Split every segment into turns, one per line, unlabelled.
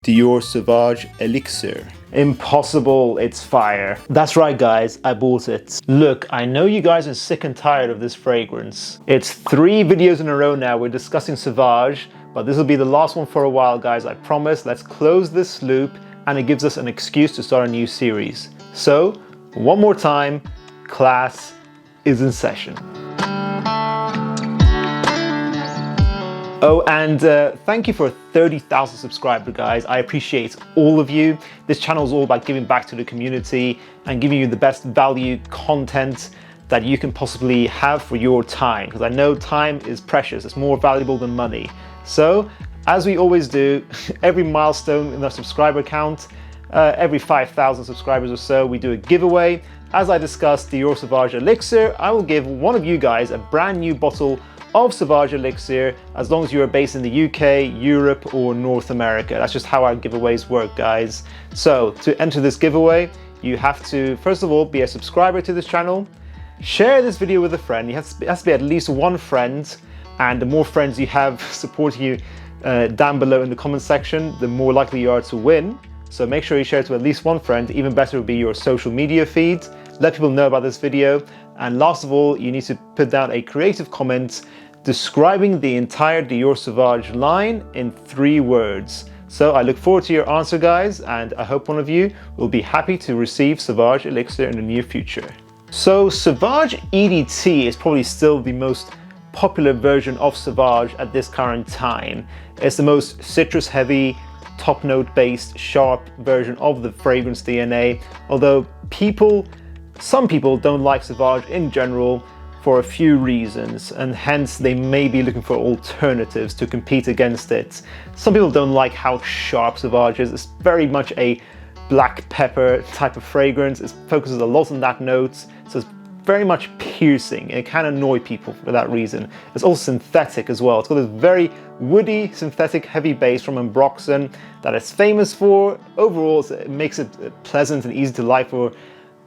Dior Sauvage Elixir.
Impossible, it's fire. That's right guys, I bought it. Look, I know you guys are sick and tired of this fragrance. It's 3 videos in a row now we're discussing Sauvage, but this will be the last one for a while guys, I promise. Let's close this loop and it gives us an excuse to start a new series. So, one more time, class is in session. Oh, and thank you for 30,000 subscribers, guys. I appreciate all of you. This channel is all about giving back to the community and giving you the best value content that you can possibly have for your time, because I know time is precious. It's more valuable than money. So, as we always do, every milestone in our subscriber count, every 5,000 subscribers or so, we do a giveaway. As I discussed Dior Sauvage Elixir, I will give one of you guys a brand new bottle of Sauvage Elixir, as long as you are based in the UK, Europe or North America. That's just how our giveaways work, guys. So to enter this giveaway, you have to first of all be a subscriber to this channel, share this video with a friend. It has to be at least one friend, and the more friends you have supporting you down below in the comment section, the more likely you are to win. So make sure you share it to at least one friend. Even better would be your social media feed. Let people know about this video. And last of all, you need to put down a creative comment describing the entire Dior Sauvage line in 3 words. So I look forward to your answer, guys, and I hope one of you will be happy to receive Sauvage Elixir in the near future. So Sauvage EDT is probably still the most popular version of Sauvage at this current time. It's the most citrus heavy, top note based, sharp version of the fragrance DNA, although some people don't like Sauvage in general for a few reasons, and hence they may be looking for alternatives to compete against it. Some people don't like how sharp Sauvage is. It's very much a black pepper type of fragrance. It focuses a lot on that note, so it's very much piercing, and it can annoy people for that reason. It's also synthetic as well. It's got this very woody, synthetic, heavy base from Ambroxan that it's famous for. Overall, it makes it pleasant and easy to like for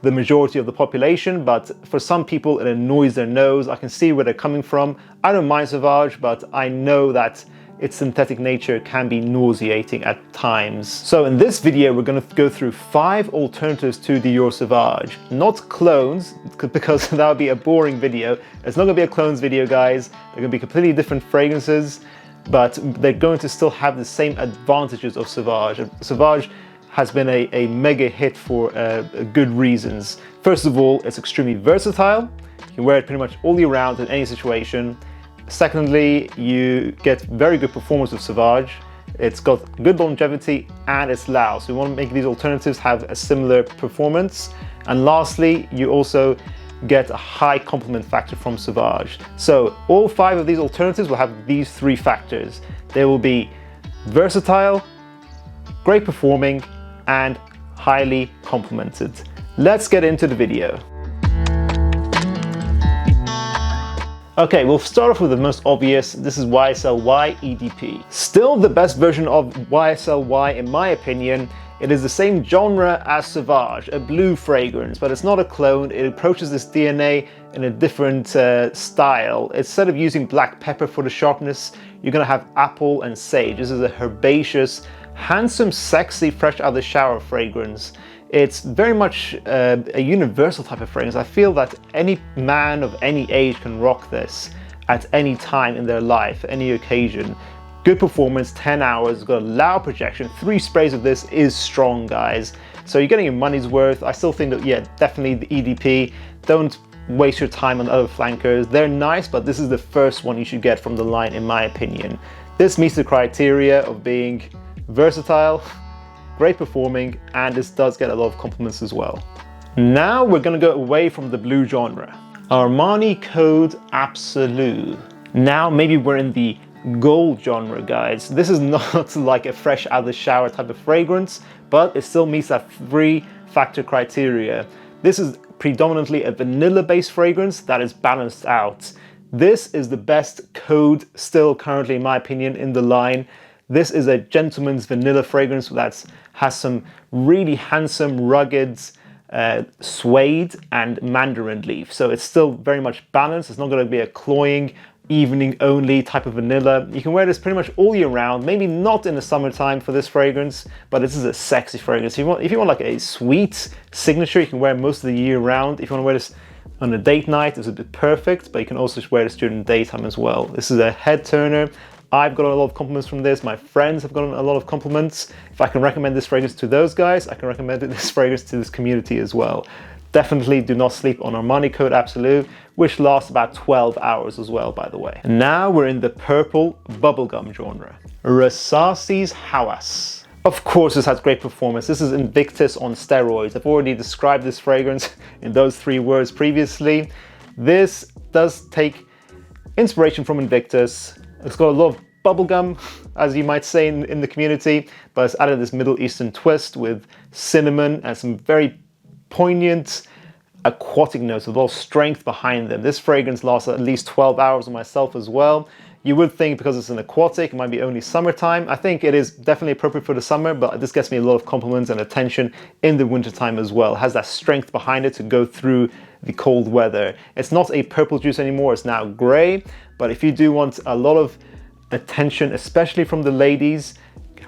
the majority of the population, but for some people it annoys their nose. I can see where they're coming from. I don't mind Sauvage, but I know that its synthetic nature can be nauseating at times. So in this video, we're going to go through 5 alternatives to Dior Sauvage. Not clones, because that would be a boring video. It's not going to be a clones video, guys. They're going to be completely different fragrances, but they're going to still have the same advantages of Sauvage. Sauvage has been a mega hit for good reasons. First of all, it's extremely versatile. You can wear it pretty much all year round in any situation. Secondly, you get very good performance with Sauvage. It's got good longevity and it's loud. So we want to make these alternatives have a similar performance. And lastly, you also get a high complement factor from Sauvage. So all 5 of these alternatives will have these 3 factors. They will be versatile, great performing, and highly complemented. Let's get into the video. Okay, we'll start off with the most obvious. This is YSL Y EDP. Still the best version of YSL Y in my opinion. It is the same genre as Sauvage, a blue fragrance, but it's not a clone. It approaches this DNA in a different style. Instead of using black pepper for the sharpness, you're gonna have apple and sage. This is a herbaceous, handsome, sexy, fresh out of the shower fragrance. It's very much a universal type of fragrance. I feel that any man of any age can rock this at any time in their life, any occasion. Good performance, 10 hours, got a loud projection. 3 sprays of this is strong, guys. So you're getting your money's worth. I still think that, yeah, definitely the EDP. Don't waste your time on other flankers. They're nice, but this is the first one you should get from the line, in my opinion. This meets the criteria of being versatile, great performing, and this does get a lot of compliments as well. Now we're gonna go away from the blue genre. Armani Code Absolute. Now maybe we're in the gold genre, guys. This is not like a fresh out of the shower type of fragrance, but it still meets that 3 factor criteria. This is predominantly a vanilla based fragrance that is balanced out. This is the best code still currently, in my opinion, in the line. This is a gentleman's vanilla fragrance that has some really handsome, rugged suede and mandarin leaf. So it's still very much balanced. It's not going to be a cloying evening only type of vanilla. You can wear this pretty much all year round, maybe not in the summertime for this fragrance, but this is a sexy fragrance. If you want like a sweet signature, you can wear it most of the year round. If you want to wear this on a date night, it's a bit perfect, but you can also wear this during the daytime as well. This is a head turner. I've gotten a lot of compliments from this. My friends have gotten a lot of compliments. If I can recommend this fragrance to those guys, I can recommend this fragrance to this community as well. Definitely do not sleep on Armani Code Absolute, which lasts about 12 hours as well, by the way. And now we're in the purple bubblegum genre. Rasasi's Hawas. Of course, this has great performance. This is Invictus on steroids. I've already described this fragrance in those 3 words previously. This does take inspiration from Invictus. It's got a lot of bubblegum, as you might say in the community, but it's added this Middle Eastern twist with cinnamon and some very poignant aquatic notes with a lot of strength behind them. This fragrance lasts at least 12 hours on myself as well. You would think because it's an aquatic, it might be only summertime. I think it is definitely appropriate for the summer, but this gets me a lot of compliments and attention in the wintertime as well. It has that strength behind it to go through the cold weather. It's not a purple juice anymore, it's now gray, but if you do want a lot of attention, especially from the ladies,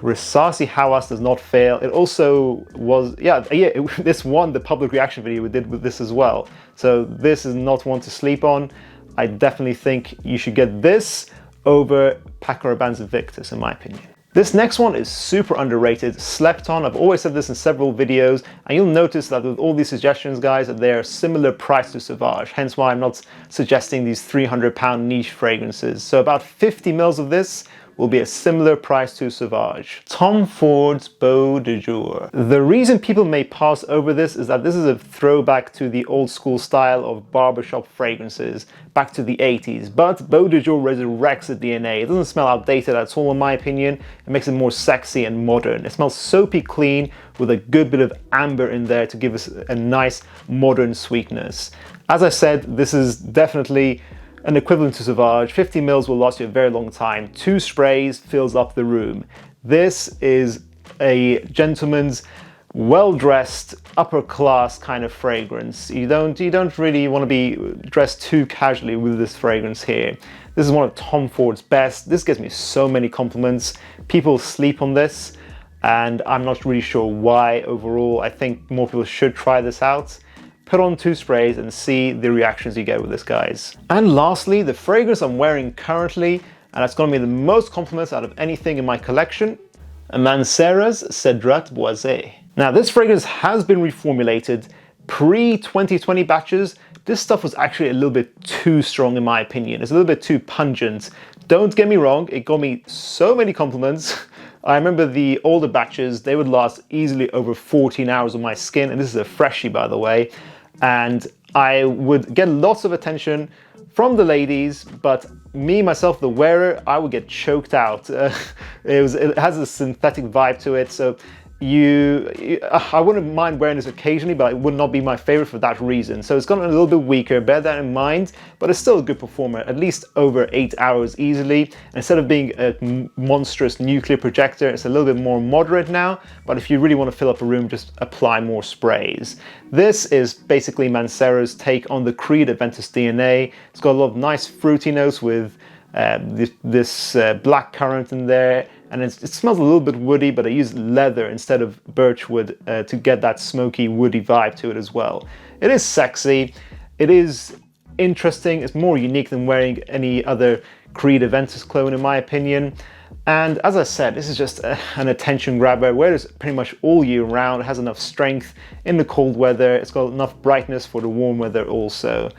Rasasi Hawas does not fail. It also was, this won the public reaction video we did with this as well. So this is not one to sleep on. I definitely think you should get this over Paco Rabanne's Invictus, in my opinion. This next one is super underrated, slept on. I've always said this in several videos, and you'll notice that with all these suggestions, guys, that they're similar price to Sauvage, hence why I'm not suggesting these £300 niche fragrances. So about 50 mils of this will be a similar price to Sauvage. Tom Ford's Beau de Jour. The reason people may pass over this is that this is a throwback to the old school style of barbershop fragrances, back to the 80s. But Beau de Jour resurrects the DNA. It doesn't smell outdated at all, in my opinion. It makes it more sexy and modern. It smells soapy clean with a good bit of amber in there to give us a nice modern sweetness. As I said, this is definitely an equivalent to Sauvage. 50 mils will last you a very long time. 2 sprays fills up the room. This is a gentleman's well-dressed, upper-class kind of fragrance. You don't really want to be dressed too casually with this fragrance here. This is one of Tom Ford's best. This gives me so many compliments. People sleep on this, and I'm not really sure why overall. I think more people should try this out. Put on 2 sprays and see the reactions you get with this, guys. And lastly, the fragrance I'm wearing currently, and that's gonna be the most compliments out of anything in my collection, Mancera's Cedrat Boise. Now, this fragrance has been reformulated. Pre-2020 batches, this stuff was actually a little bit too strong in my opinion. It's a little bit too pungent. Don't get me wrong, it got me so many compliments. I remember the older batches, they would last easily over 14 hours on my skin, and this is a freshie, by the way. And I would get lots of attention from the ladies, but me, myself, the wearer, I would get choked out. It has a synthetic vibe to it, so I wouldn't mind wearing this occasionally, but it would not be my favorite for that reason. So it's gotten a little bit weaker, bear that in mind, but it's still a good performer, at least over 8 hours easily. And instead of being a monstrous nuclear projector, it's a little bit more moderate now, but if you really want to fill up a room, just apply more sprays. This is basically Mancera's take on the Creed Aventus DNA. It's got a lot of nice fruity notes with this black currant in there, and it smells a little bit woody, but I used leather instead of birchwood to get that smoky, woody vibe to it as well. It is sexy, it is interesting, it's more unique than wearing any other Creed Aventus clone in my opinion. And as I said, this is just an attention grabber. Wear this pretty much all year round. It has enough strength in the cold weather. It's got enough brightness for the warm weather also.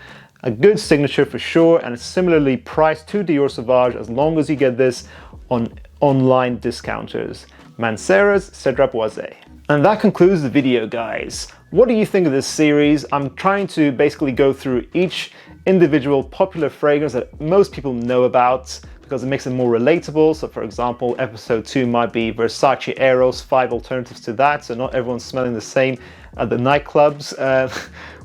A good signature for sure, and it's similarly priced to Dior Sauvage as long as you get this on online discounters. Mancera's Cedrat Boise. And that concludes the video, guys. What do you think of this series? I'm trying to basically go through each individual popular fragrance that most people know about because it makes it more relatable. So for example, episode 2 might be Versace Eros, 5 alternatives to that, so not everyone's smelling the same at the nightclubs.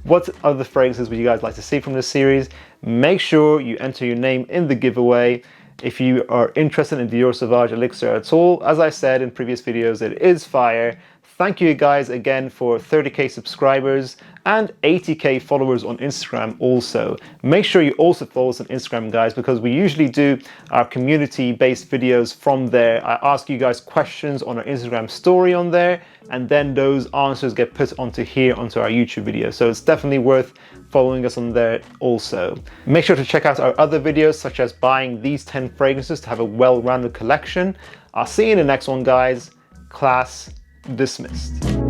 What other fragrances would you guys like to see from this series? Make sure you enter your name in the giveaway. If you are interested in Dior Sauvage Elixir at all, as I said in previous videos, it is fire. Thank you guys again for 30k subscribers and 80k followers on Instagram also. Make sure you also follow us on Instagram, guys, because we usually do our community-based videos from there. I ask you guys questions on our Instagram story on there, and then those answers get put onto our YouTube video. So it's definitely worth following us on there also. Make sure to check out our other videos, such as buying these 10 fragrances to have a well-rounded collection. I'll see you in the next one, guys. Class dismissed.